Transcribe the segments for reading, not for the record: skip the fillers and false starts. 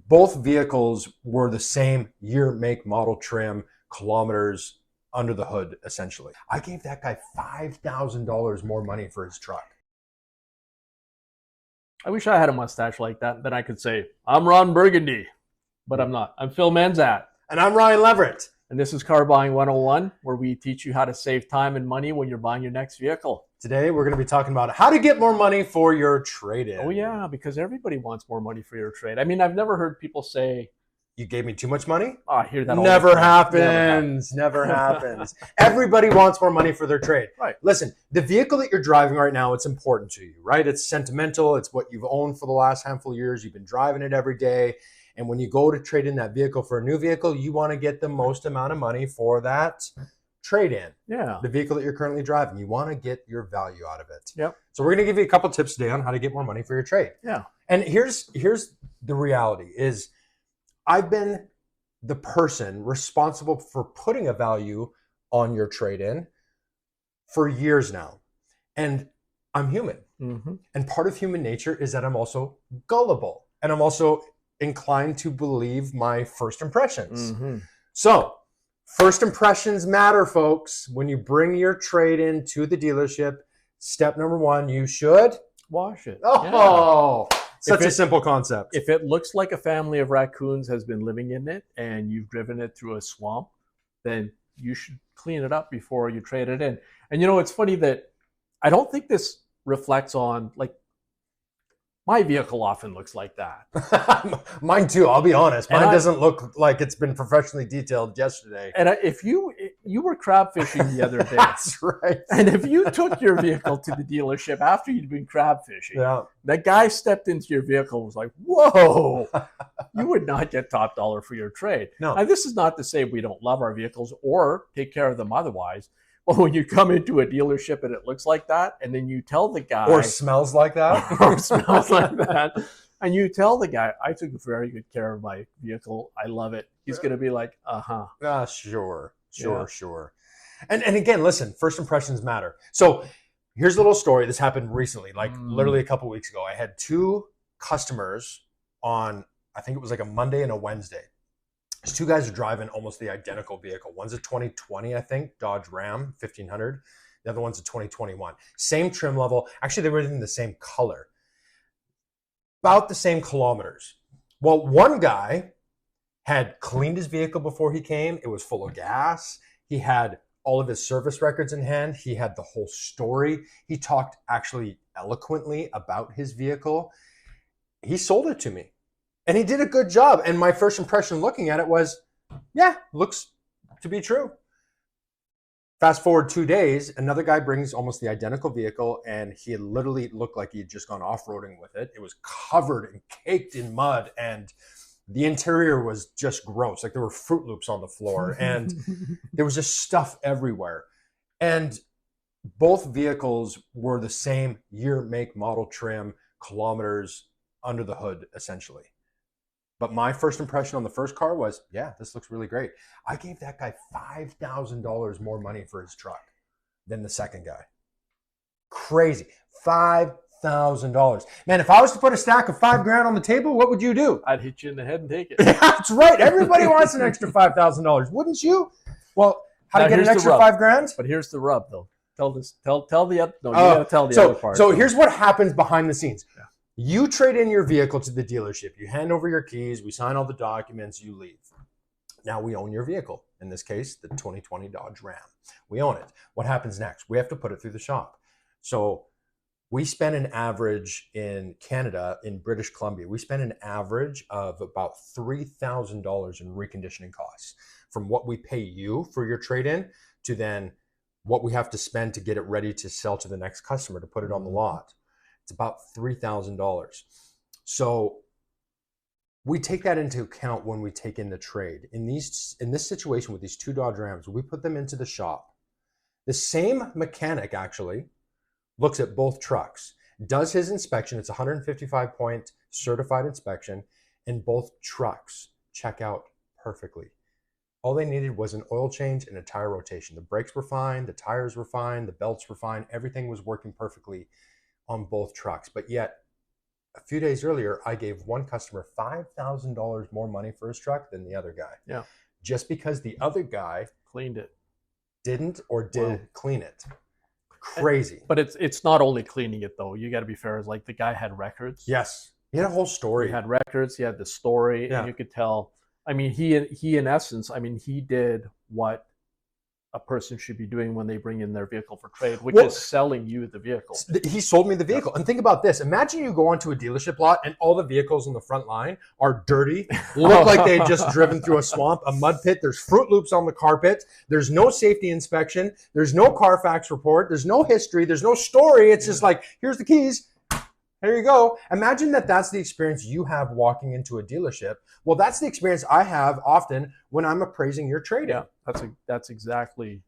both vehicles were the same year, make, model, trim, kilometers under the hood, essentially. I gave that guy $5,000 more money for his truck. I wish I had a mustache like that. Then I could say, I'm Ron Burgundy, but I'm not. I'm Phil Manzat. And I'm Ryan Leverett. And this is Car Buying 101, where we teach you how to save time and money when you're buying your next vehicle. Today, we're going to be talking about how to get more money for your trade-in. Oh, yeah, because everybody wants more money for your trade. I mean, I've never heard people say, you gave me too much money? Oh, I hear that all Never the time. happens. Never happens. Everybody wants more money for their trade. Right. Listen, the vehicle that you're driving right now, it's important to you, right? It's sentimental. It's what you've owned for the last handful of years. You've been driving it every day. And when you go to trade in that vehicle for a new vehicle, you want to get the most amount of money for that trade-in. Yeah. The vehicle that you're currently driving. You want to get your value out of it. Yep. So we're going to give you a couple tips today on how to get more money for your trade. Yeah. And here's the reality is I've been the person responsible for putting a value on your trade-in for years now. And I'm human. Mm-hmm. And part of human nature is that I'm also gullible. And I'm also inclined to believe my first impressions. Mm-hmm. So first impressions matter, folks. When you bring your trade-in to the dealership, step number one, you should wash it. Oh, yeah. Such a simple concept. If it looks like a family of raccoons has been living in it and you've driven it through a swamp, then you should clean it up before you trade it in. And you know, it's funny that I don't think this reflects on, like, my vehicle often looks like that. Mine too, I'll be honest. Mine doesn't look like it's been professionally detailed yesterday. And if you were crab fishing the other day. That's right. And if you took your vehicle to the dealership after you'd been crab fishing, that guy stepped into your vehicle and was like, whoa, you would not get top dollar for your trade. No. Now, this is not to say we don't love our vehicles or take care of them otherwise. But when you come into a dealership and it looks like that, and then you tell the guy... Or smells like that. or smells like that. And you tell the guy, I took very good care of my vehicle. I love it. He's going to be like, uh-huh. Sure. And again, listen, first impressions matter. So here's a little story. This happened recently, like literally a couple weeks ago. I had two customers on, I think it was like a Monday and a Wednesday. These two guys are driving almost the identical vehicle. One's a 2020, I think, Dodge Ram 1500. The other one's a 2021. Same trim level. Actually, they were in the same color. About the same kilometers. Well, one guy had cleaned his vehicle before he came. It was full of gas. He had all of his service records in hand. He had the whole story. He talked actually eloquently about his vehicle. He sold it to me. And he did a good job. And my first impression looking at it was, yeah, looks to be true. Fast forward 2 days, another guy brings almost the identical vehicle, and he literally looked like he had just gone off-roading with it. It was covered and caked in mud, and the interior was just gross. Like there were Fruit Loops on the floor, and there was just stuff everywhere. And both vehicles were the same year, make, model, trim, kilometers under the hood, essentially. But my first impression on the first car was, yeah, this looks really great. I gave that guy $5,000 more money for his truck than the second guy. Crazy. $5,000. Man, if I was to put a stack of $5,000 on the table, what would you do? I'd hit you in the head and take it. That's right. Everybody wants an extra $5,000, wouldn't you? Well, how to get an extra $5,000? But here's the rub, though. Tell the other. No, you gotta tell the other part. So here's what happens behind the scenes. Yeah. You trade in your vehicle to the dealership. You hand over your keys. We sign all the documents. You leave. Now we own your vehicle. In this case, the 2020 Dodge Ram. We own it. What happens next? We have to put it through the shop. So we spend an average in Canada, in British Columbia, we spend an average of about $3,000 in reconditioning costs, from what we pay you for your trade-in to then what we have to spend to get it ready to sell to the next customer, to put it on the lot. It's about $3,000. So we take that into account when we take in the trade. In this situation with these two Dodge Rams, we put them into the shop. The same mechanic actually looks at both trucks, does his inspection. It's a 155-point certified inspection, and both trucks check out perfectly. All they needed was an oil change and a tire rotation. The brakes were fine, the tires were fine, the belts were fine, everything was working perfectly on both trucks. But yet a few days earlier, I gave one customer $5,000 more money for his truck than the other guy. Yeah. Just because the other guy Cleaned it. didn't or did Wow. clean it. Crazy. But it's not only cleaning it though. You got to be fair. It's like the guy had records. Yes. He had a whole story. He had records. He had the story, Yeah. and you could tell. I mean, he in essence, I mean, he did what a person should be doing when they bring in their vehicle for trade, which is selling you the vehicle. He sold me the vehicle. And think about this. Imagine you go onto a dealership lot and all the vehicles on the front line are dirty, look like they had just driven through a swamp, a mud pit. There's Fruit Loops on the carpet. There's no safety inspection. There's no Carfax report. There's no history. There's no story. It's just like, here's the keys. There you go. Imagine that that's the experience you have walking into a dealership. Well, that's the experience I have often when I'm appraising your trade. Yeah, that's exactly.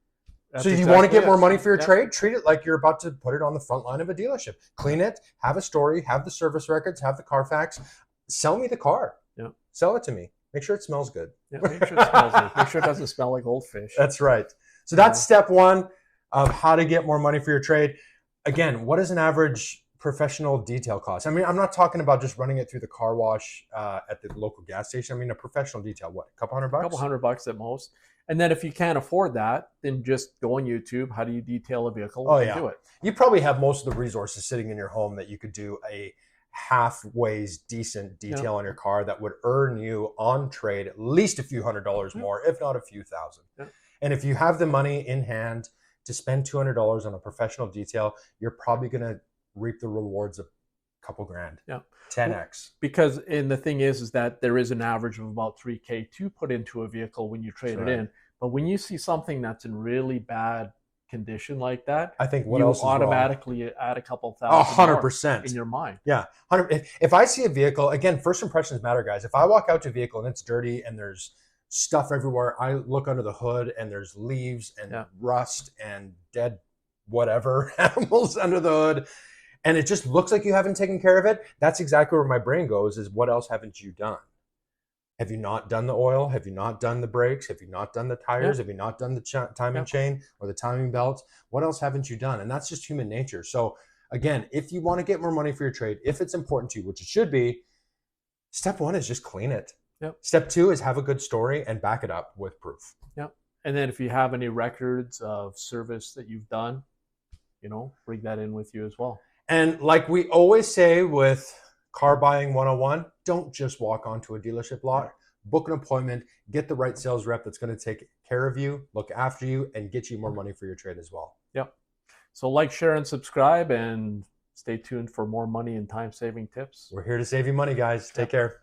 So you want to get more money for your trade? Treat it like you're about to put it on the front line of a dealership. Clean it, have a story, have the service records, have the Carfax. Sell me the car. Yeah. Sell it to me. Make sure it smells good. Yeah, make sure it smells good. Make sure it doesn't smell like old fish. That's right. So that's step one of how to get more money for your trade. Again, what is an average professional detail cost? I mean, I'm not talking about just running it through the car wash at the local gas station. I mean, a professional detail, what, a couple $100? A couple $100 at most. And then if you can't afford that, then just go on YouTube. How do you detail a vehicle? Oh, and yeah. do it. You probably have most of the resources sitting in your home that you could do a halfways decent detail on your car that would earn you on trade at least a few $100 more, if not a few thousand. Yeah. And if you have the money in hand to spend $200 on a professional detail, you're probably going to reap the rewards of a couple grand. Yeah. 10x. Because, and the thing is that there is an average of about $3,000 to put into a vehicle when you trade it in. But when you see something that's in really bad condition like that, I think what you else is automatically wrong? Add a couple thousand 100% in your mind. Yeah. If I see a vehicle, again, first impressions matter, guys. If I walk out to a vehicle and it's dirty and there's stuff everywhere, I look under the hood and there's leaves and rust and dead whatever animals under the hood, and it just looks like you haven't taken care of it, that's exactly where my brain goes, is what else haven't you done? Have you not done the oil? Have you not done the brakes? Have you not done the tires? Have you not done the timing chain or the timing belt? What else haven't you done? And that's just human nature. So again, if you want to get more money for your trade, if it's important to you, which it should be, step one is just clean it. Yep. Step two is have a good story and back it up with proof. Yep. And then if you have any records of service that you've done, bring that in with you as well. And like we always say with Car Buying 101, don't just walk onto a dealership lot. Book an appointment, get the right sales rep that's going to take care of you, look after you, and get you more money for your trade as well. Yep. So like, share, and subscribe, and stay tuned for more money and time-saving tips. We're here to save you money, guys. Take care.